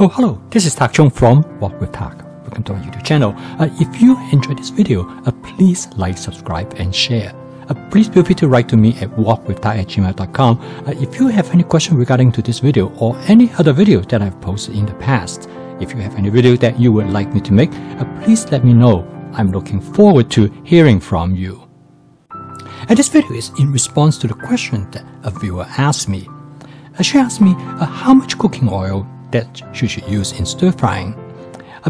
Oh, hello, this is Tak Chung from Walk with Tak. Welcome to our YouTube channel. If you enjoyed this video, please like, subscribe, and share. Please feel free to write to me at walkwithtak@gmail.com if you have any question regarding to this video or any other video that I've posted in the past. If you have any video that you would like me to make, please let me know. I'm looking forward to hearing from you. This video is in response to the question that a viewer asked me. She asked me how much cooking oil that she should use in stir frying,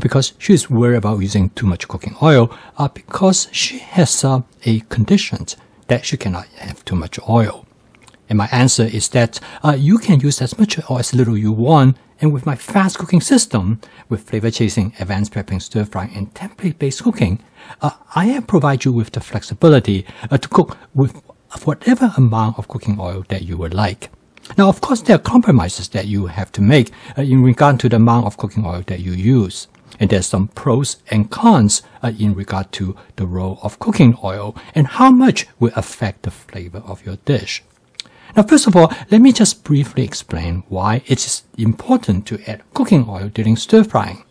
because she is worried about using too much cooking oil because she has a condition that she cannot have too much oil. And my answer is that you can use as much or as little you want, and with my fast cooking system, with flavor chasing, advanced prepping, stir frying, and template-based cooking, I have provided you with the flexibility to cook with whatever amount of cooking oil that you would like. Now, of course, there are compromises that you have to make in regard to the amount of cooking oil that you use. And there's some pros and cons in regard to the role of cooking oil and how much will affect the flavor of your dish. Now, first of all, let me just briefly explain why it is important to add cooking oil during stir frying.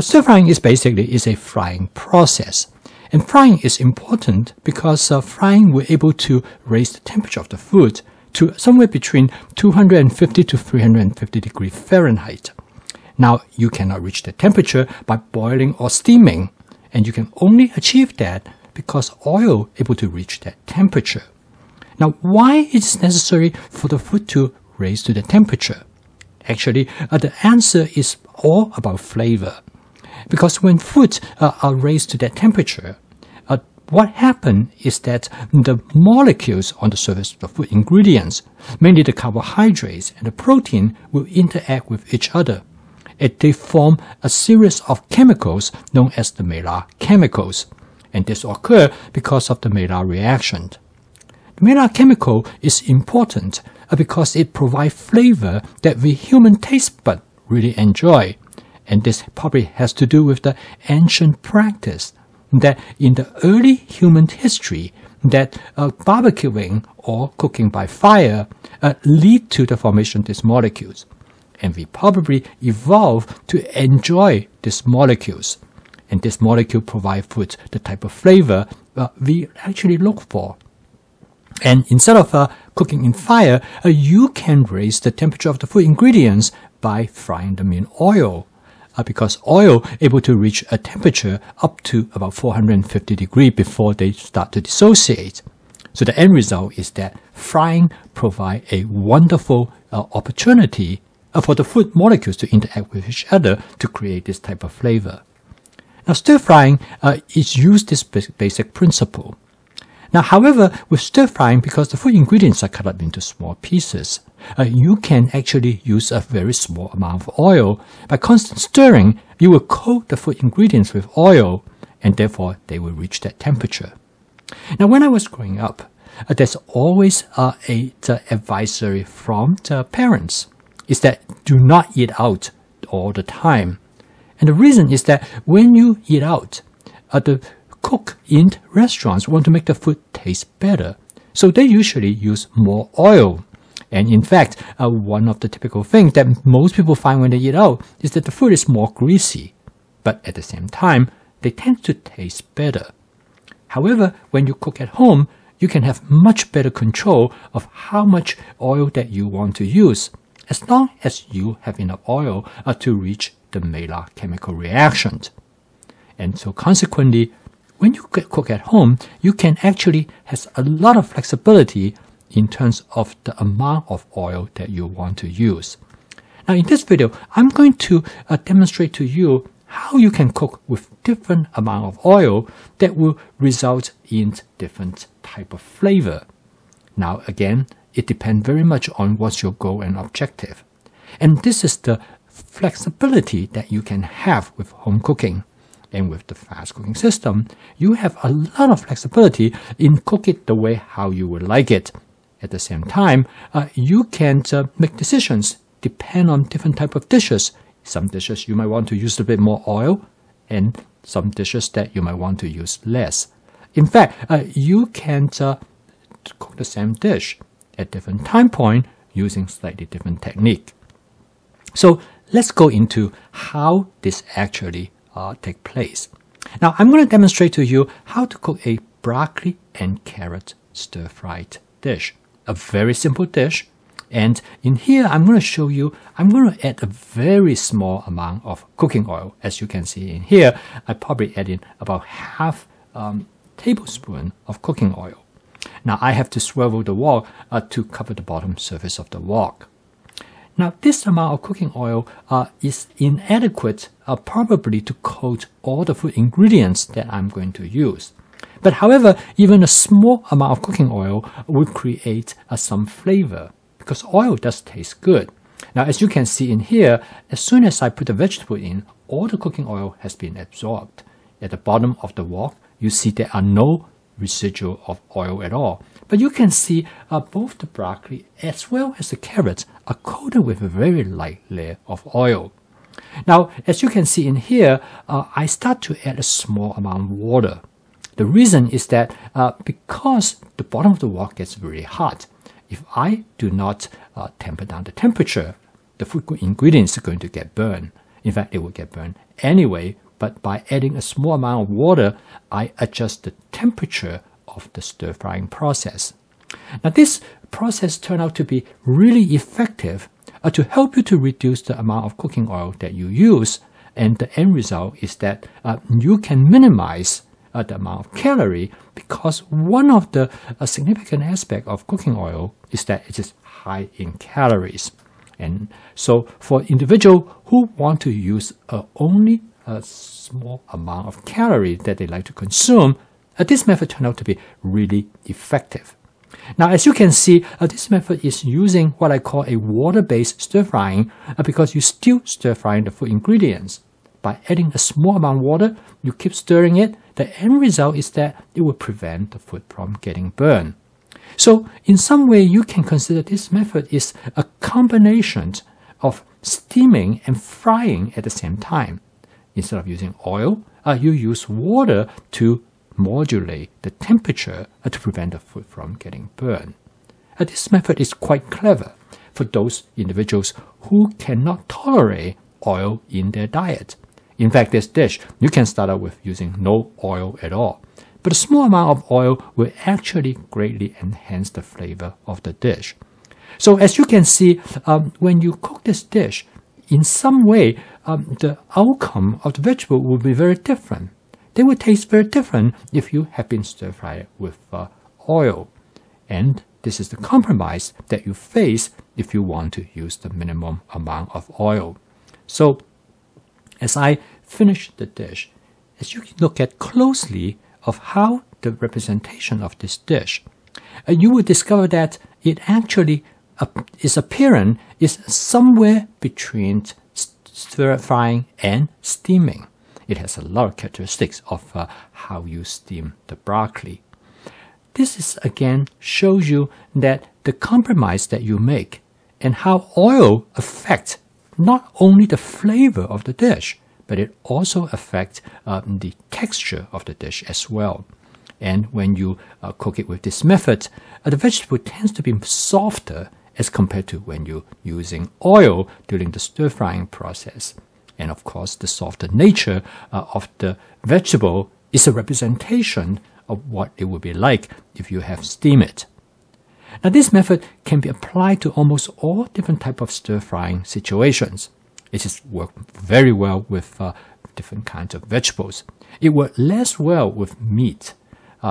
Stir frying is basically a frying process. And frying is important because frying will be able to raise the temperature of the food to somewhere between 250 to 350 degrees Fahrenheit. Now, you cannot reach the temperature by boiling or steaming, and you can only achieve that because oil is able to reach that temperature. Now, why is it necessary for the food to raise to the temperature? Actually, the answer is all about flavor. Because when foods are raised to that temperature, what happens is that the molecules on the surface of the food ingredients, mainly the carbohydrates and the protein, will interact with each other. And they form a series of chemicals known as the Maillard chemicals. And this occurs because of the Maillard reaction. The Maillard chemical is important because it provides flavor that we human taste buds really enjoy. And this probably has to do with the ancient practice that in the early human history that barbecuing or cooking by fire lead to the formation of these molecules. And we probably evolved to enjoy these molecules. And this molecule provide food the type of flavor we actually look for. And instead of cooking in fire, you can raise the temperature of the food ingredients by frying them in oil. Because oil able to reach a temperature up to about 450 degrees before they start to dissociate. So the end result is that frying provides a wonderful opportunity for the food molecules to interact with each other to create this type of flavor. Now, stir frying is used this basic principle. Now, however, with stir frying, because the food ingredients are cut up into small pieces, you can actually use a very small amount of oil. By constant stirring, you will coat the food ingredients with oil, and therefore they will reach that temperature. Now, when I was growing up, there's always the advisory from the parents is that do not eat out all the time. And the reason is that when you eat out, the cook in restaurants want to make the food taste better. So they usually use more oil. And in fact, one of the typical things that most people find when they eat out is that the food is more greasy. But at the same time, they tend to taste better. However, when you cook at home, you can have much better control of how much oil that you want to use, as long as you have enough oil to reach the Maillard chemical reaction. And so consequently, when you cook at home, you can actually have a lot of flexibility in terms of the amount of oil that you want to use. Now, in this video, I'm going to demonstrate to you how you can cook with different amount of oil that will result in different type of flavor. Now, again, it depends very much on what's your goal and objective. And this is the flexibility that you can have with home cooking. And with the fast cooking system, you have a lot of flexibility in cook it the way how you would like it. At the same time, you can make decisions depend on different type of dishes. Some dishes you might want to use a bit more oil, and some dishes that you might want to use less. In fact, you can cook the same dish at different time point using slightly different technique. So let's go into how this actually take place. Now, I'm going to demonstrate to you how to cook a broccoli and carrot stir-fried dish. A very simple dish. And in here, I'm going to show you, I'm going to add a very small amount of cooking oil. As you can see in here, I probably add in about half tablespoon of cooking oil. Now, I have to swivel the wok to cover the bottom surface of the wok. Now, this amount of cooking oil is inadequate probably to coat all the food ingredients that I'm going to use. But however, even a small amount of cooking oil will create some flavor, because oil does taste good. Now, as you can see in here, as soon as I put the vegetable in, all the cooking oil has been absorbed. At the bottom of the wok, you see there are no residual of oil at all. But you can see both the broccoli as well as the carrots are coated with a very light layer of oil. Now, as you can see in here, I start to add a small amount of water. The reason is that because the bottom of the wok gets very hot, if I do not temper down the temperature, the food ingredients are going to get burned. In fact, they will get burned anyway, but by adding a small amount of water, I adjust the temperature of the stir-frying process. Now, this process turned out to be really effective to help you to reduce the amount of cooking oil that you use, and the end result is that you can minimize the amount of calorie, because one of the significant aspects of cooking oil is that it is high in calories. And so for individuals who want to use only a small amount of calorie that they like to consume, this method turned out to be really effective. Now, as you can see, this method is using what I call a water-based stir-frying because you still stir-frying the food ingredients. By adding a small amount of water, you keep stirring it. The end result is that it will prevent the food from getting burned. So, in some way, you can consider this method is a combination of steaming and frying at the same time. Instead of using oil, you use water to modulate the temperature to prevent the food from getting burned. This method is quite clever for those individuals who cannot tolerate oil in their diet. In fact, this dish, you can start out with using no oil at all. But a small amount of oil will actually greatly enhance the flavor of the dish. So as you can see, when you cook this dish, in some way, the outcome of the vegetable will be very different. They will taste very different if you have been stir-fried with oil. And this is the compromise that you face if you want to use the minimum amount of oil. So, as I finish the dish, as you look at closely of how the representation of this dish, you will discover that it actually, its appearance is somewhere between stir-frying and steaming. It has a lot of characteristics of how you steam the broccoli. This is again shows you that the compromise that you make and how oil affects not only the flavor of the dish, but it also affects the texture of the dish as well. And when you cook it with this method, the vegetable tends to be softer as compared to when you're using oil during the stir-frying process. And of course, the softer nature of the vegetable is a representation of what it would be like if you have steamed it. Now, this method can be applied to almost all different types of stir-frying situations. It just works very well with different kinds of vegetables. It works less well with meat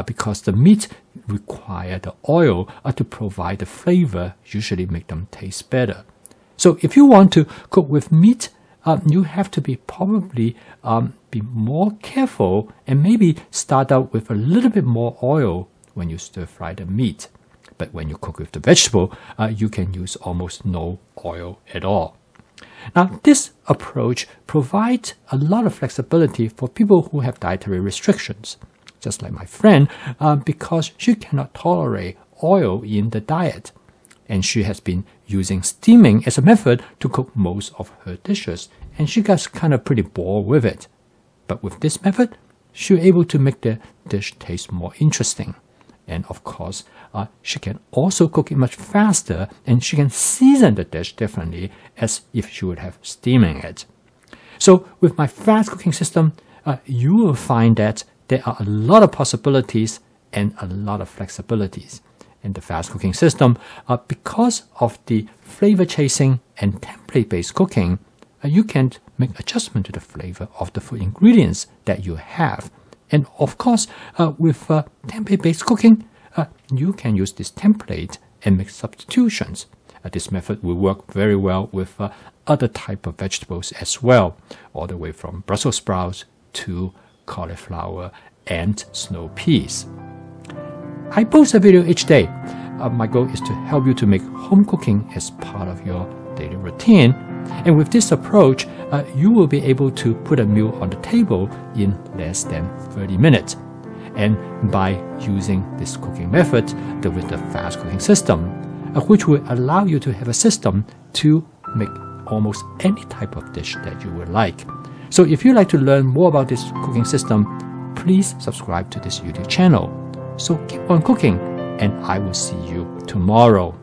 because the meat requires the oil to provide the flavor, usually make them taste better. So if you want to cook with meat, you have to be probably be more careful and maybe start out with a little bit more oil when you stir fry the meat. But when you cook with the vegetable, you can use almost no oil at all. Now, this approach provides a lot of flexibility for people who have dietary restrictions, just like my friend, because she cannot tolerate oil in the diet. And she has been using steaming as a method to cook most of her dishes, and she got kind of pretty bored with it. But with this method, she was able to make the dish taste more interesting. And of course, she can also cook it much faster, and she can season the dish differently as if she would have steaming it. So with my fast cooking system, you will find that there are a lot of possibilities and a lot of flexibilities. In the fast cooking system, because of the flavor chasing and template-based cooking, you can make adjustment to the flavor of the food ingredients that you have. And of course, with template-based cooking, you can use this template and make substitutions. This method will work very well with other type of vegetables as well, all the way from Brussels sprouts to cauliflower and snow peas. I post a video each day. My goal is to help you to make home cooking as part of your daily routine. And with this approach, you will be able to put a meal on the table in less than 30 minutes. And by using this cooking method with the fast cooking system, which will allow you to have a system to make almost any type of dish that you would like. So if you'd like to learn more about this cooking system, please subscribe to this YouTube channel. So keep on cooking, and I will see you tomorrow.